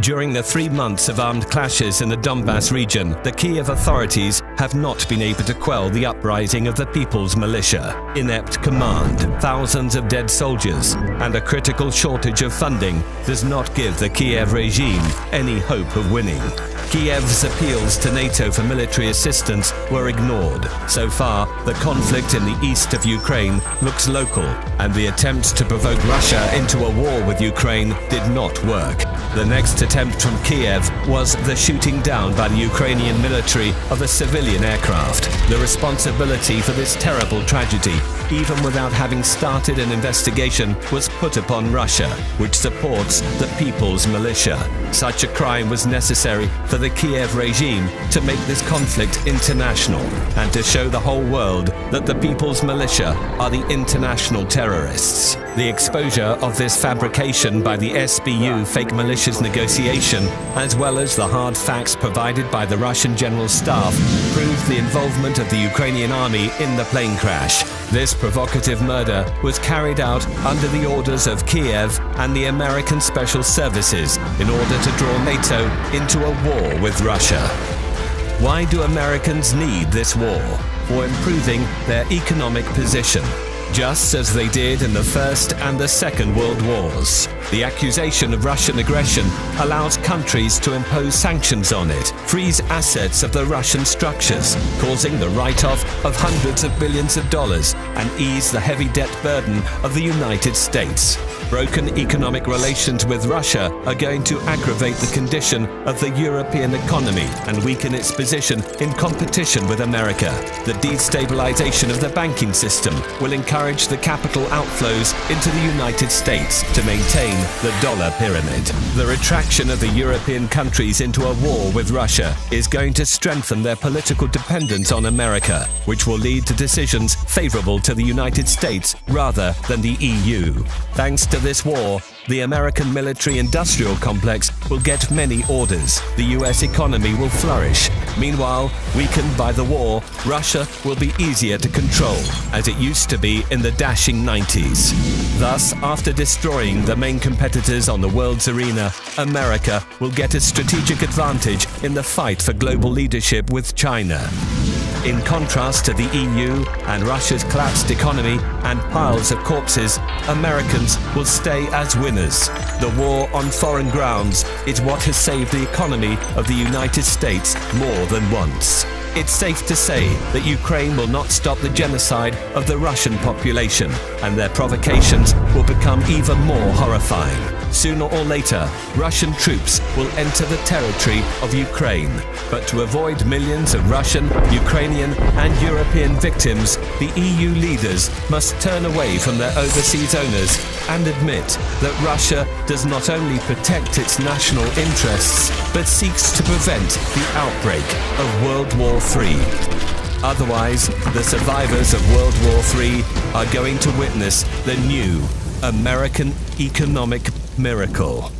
During the 3 months of armed clashes in the Donbas region, the Kiev authorities have not been able to quell the uprising of the People's Militia. Inept command, thousands of dead soldiers, and a critical shortage of funding does not give the Kiev regime any hope of winning. Kiev's appeals to NATO for military assistance were ignored. So far, the conflict in the east of Ukraine looks local, and the attempt to provoke Russia into a war with Ukraine did not work. The next attempt from Kiev was the shooting down by the Ukrainian military of a civilian aircraft. The responsibility for this terrible tragedy, even without having started an investigation, was put upon Russia, which supports the People's Militia. Such a crime was necessary for the Kiev regime to make this conflict international and to show the whole world that the People's Militia are the international terrorists. The exposure of this fabrication by the SBU fake militias negotiation, as well as the hard facts provided by the Russian General Staff, proved the involvement of the Ukrainian army in the plane crash. This provocative murder was carried out under the orders of Kiev and the American Special Services in order to draw NATO into a war with Russia. Why do Americans need this war? For improving their economic position, just as they did in the First and the Second World Wars. The accusation of Russian aggression allows countries to impose sanctions on it, freeze assets of the Russian structures, causing the write-off of hundreds of billions of dollars, and ease the heavy debt burden of the United States. Broken economic relations with Russia are going to aggravate the condition of the European economy and weaken its position in competition with America. The destabilization of the banking system will encourage the capital outflows into the United States to maintain the dollar pyramid. The retraction of the European countries into a war with Russia is going to strengthen their political dependence on America, which will lead to decisions favorable to the United States rather than the EU. Thanks to this war, the American military-industrial complex will get many orders. The US economy will flourish. Meanwhile, weakened by the war, Russia will be easier to control, as it used to be in the dashing 90s. Thus, after destroying the main competitors on the world's arena, America will get a strategic advantage in the fight for global leadership with China. In contrast to the EU and Russia's collapsed economy and piles of corpses, Americans will stay as winners. The war on foreign grounds is what has saved the economy of the United States more than once. It's safe to say that Ukraine will not stop the genocide of the Russian population, and their provocations will become even more horrifying. Sooner or later, Russian troops will enter the territory of Ukraine. But to avoid millions of Russian, Ukrainian, and European victims, the EU leaders must turn away from their overseas owners and admit that Russia does not only protect its national interests, but seeks to prevent the outbreak of World War III. Otherwise, the survivors of World War III are going to witness the new American economic miracle.